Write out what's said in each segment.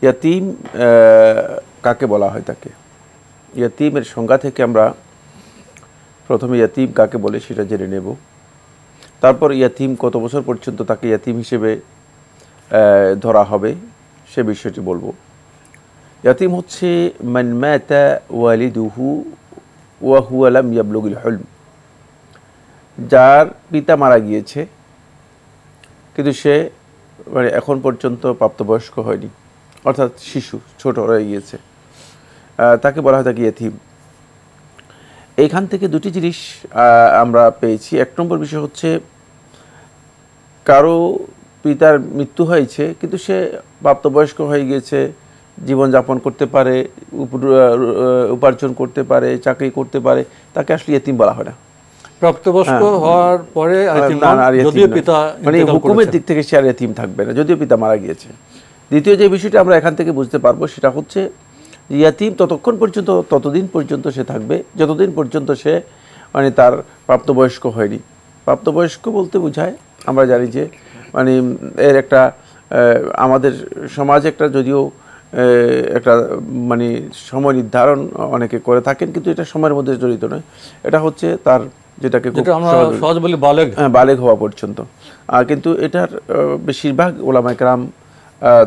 ইয়াতিম কাকে বলা হয় তাকে ইয়াতিমের সংজ্ঞা থেকে আমরা প্রথমে ইয়াতিম কাকে বলে সেটা জেনে নেব তারপর ইয়াতিম কত বছর পর্যন্ত তাকে ইয়াতিম হিসেবে ধরা হবে সে বিষয়টি বলবো ইয়াতিম হচ্ছে মান মাতা ওয়ালিদুহু ওয়া হুয়া লাম ইয়াবলুগিল হুলম যার পিতা মারা গিয়েছে কিন্তু সে মানে এখন পর্যন্ত প্রাপ্তবয়স্ক হয়নি অর্থাৎ শিশু ছোট রয়ে গিয়েছে তাকে বলা হয় তাকে ইয়াতিম এইখান থেকে দুটি জিনিস আমরা পেয়েছি এক নম্বর বিষয় হচ্ছে কারো পিতার মৃত্যু হয়েছে কিন্তু সে প্রাপ্তবয়স্ক হয়ে গিয়েছে জীবনযাপন করতে পারে উপার্জন করতে পারে চাকরি করতে পারে তাকে আসলে ইয়াতিম বলা হয় না প্রাপ্তবয়স্ক হওয়ার পরে যদিও পিতা মানে হুকুমের দিক থেকে সে আর ইয়াতিম থাকবে না যদিও পিতা মারা গিয়েছে দ্বিতীয় যে বিষয়টা আমরা এখান থেকে বুঝতে পারবো সেটা হচ্ছে ইয়াতিম ততক্ষণ পর্যন্ত ততদিন পর্যন্ত সে থাকবে যতদিন পর্যন্ত সে মানে তার প্রাপ্তবয়স্ক হয়নি প্রাপ্তবয়স্ক বলতে বোঝায় আমরা জানি যে মানে এর একটা আমাদের সমাজে একটা যদিও একটা মানে সময় নির্ধারণ অনেকে করে থাকেন কিন্তু এটা সময়ের মধ্যে জড়িত নয় এটা হচ্ছে তার যেটাকে সহজ বলি বালেগ হওয়া পর্যন্ত কিন্তু এটার বেশিরভাগ ওলামায়ে কেরাম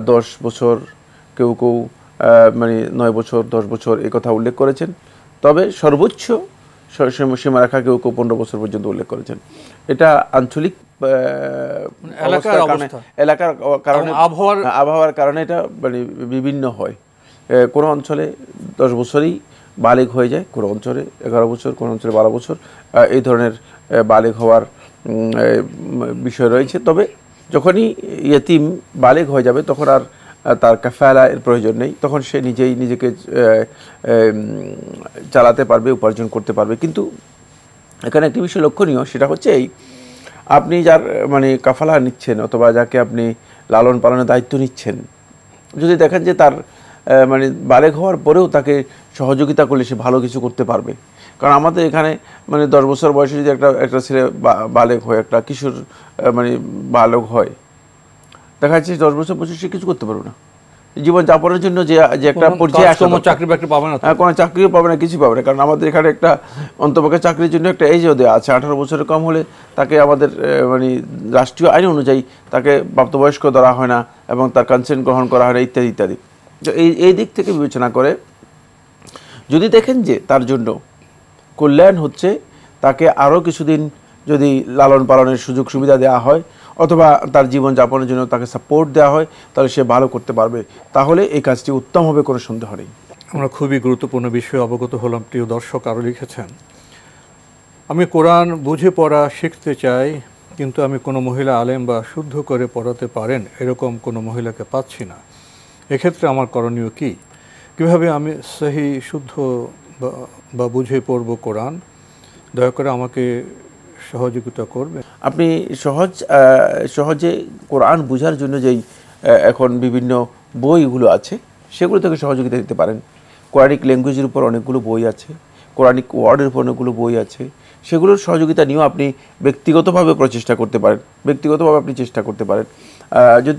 10 বছর কেউ কেউ মানে 9 বছর 10 বছর এই কথা উল্লেখ করেছেন তবে সর্বোচ্চ সীমারেখা কেউ কেউ 15 বছর পর্যন্ত উল্লেখ করেছেন এটা আঞ্চলিক এলাকার কারণে আবহাওয়ার কারণে এটা মানে বিভিন্ন হয় কোনো অঞ্চলে 10 বছরই বালেগ হয়ে যায় কোনো অঞ্চলে 11 বছর কোনো অঞ্চলে 12 বছর এই ধরনের বালেগ হওয়ার বিষয় রয়েছে তবে যখনই ইয়াতিম বালেগ হয়ে যাবে তখন আর তার কাফালা এর প্রয়োজন নেই তখন সে নিজেই নিজেকে চালাতে পারবে উপার্জন করতে পারবে কিন্তু এখানে একটি বিষয় লক্ষণীয় সেটা হচ্ছে এই আপনি যার মানে কাফালা নিচ্ছেন অথবা যাকে আপনি লালন পালনের দায়িত্ব নিচ্ছেন যদি দেখেন যে তার মানে বালেগ হওয়ার পরেও তাকে সহযোগিতা করলে সে ভালো কিছু করতে পারবে কারণ আমাদের এখানে মানে 10 বছর বয়সে যদি একটা ছেলে বালেগ হয় একটা কিশোর মানে বালক হয় দেখা যাচ্ছে 10 বছর পর্যন্ত সে কিছু করতে পারবে না জীবন যাপনের জন্য যে একটা পর্যায়ে চাকরি বাকরি পাবে না কোনো চাকরিও পাবে না কিছু পাবে না কারণ আমাদের এখানে একটা অন্তপক্ষে চাকরির জন্য একটা এজও দেওয়া আছে 18 বছরের কম হলে তাকে আমাদের মানে রাষ্ট্রীয় আইন অনুযায়ী তাকে প্রাপ্তবয়স্ক ধরা হয় না এবং তার কনসেন্ট গ্রহণ করা হয় না ইত্যাদি ইত্যাদি তো এই দিক থেকে বিবেচনা করে যদি দেখেন যে তার জন্য কল্যাণ হচ্ছে তাকে আরও কিছুদিন যদি লালন পালনের সুযোগ সুবিধা দেওয়া হয় অথবা তার জীবন যাপনের জন্য তাকে সাপোর্ট দেওয়া হয় তাহলে সে ভালো করতে পারবে তাহলে এই কাজটি উত্তম হবে কোনো সন্দেহ নেই আমরা খুবই গুরুত্বপূর্ণ বিষয়ে অবগত হলাম প্রিয় দর্শক আরও লিখেছেন আমি কোরআন বুঝে পড়া শিখতে চাই কিন্তু আমি কোনো মহিলা আলেম বা শুদ্ধ করে পড়াতে পারেন এরকম কোনো মহিলাকে পাচ্ছি না এক্ষেত্রে আমার করণীয় কি কীভাবে আমি সহি শুদ্ধ বা বুঝে পড়ব কোরআন দয়া করে আমাকে সহযোগিতা করবে আপনি সহজে কোরআন বোঝার জন্য যেই এখন বিভিন্ন বইগুলো আছে সেগুলো থেকে সহযোগিতা দিতে পারেন কোরআনিক ল্যাঙ্গুয়েজের উপর অনেকগুলো বই আছে কোরআনিক ওয়ার্ডের উপর অনেকগুলো বই আছে সেগুলোর সহযোগিতা নিয়েও আপনি ব্যক্তিগতভাবে প্রচেষ্টা করতে পারেন ব্যক্তিগতভাবে আপনি চেষ্টা করতে পারেন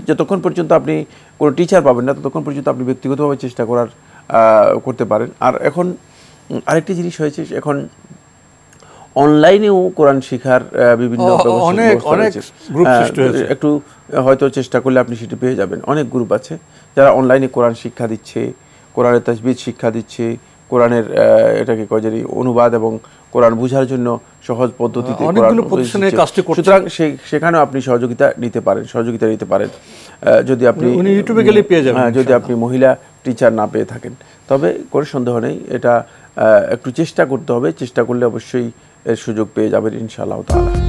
যতক্ষণ পর্যন্ত আপনি কোনো টিচার পাবেন না ততক্ষণ পর্যন্ত আপনি ব্যক্তিগতভাবে চেষ্টা করতে পারেন আর এখন আরেকটি জিনিস হয়েছে এখন অনলাইনেও কোরআন শেখার বিভিন্ন একটু হয়তো চেষ্টা করলে আপনি সেটি পেয়ে যাবেন অনেক গ্রুপ আছে যারা অনলাইনে কোরআন শিক্ষা দিচ্ছে কোরআনের তাজবিদ শিক্ষা দিচ্ছে কোরআনের এটাকে কয়জারি অনুবাদ এবং কোরআন বোঝার জন্য সহজ পদ্ধতিতে সুতরাং সেখানেও আপনি সহযোগিতা নিতে পারেন যদি আপনি ইউটিউবে গেলে পেয়ে যাবেন যদি আপনি মহিলা টিচার না পেয়ে থাকেন তবে কোনো সন্দেহ নেই এটা একটু চেষ্টা করতে হবে চেষ্টা করলে অবশ্যই এর সুযোগ পেয়ে যাবেন ইনশাআল্লাহ তাআলা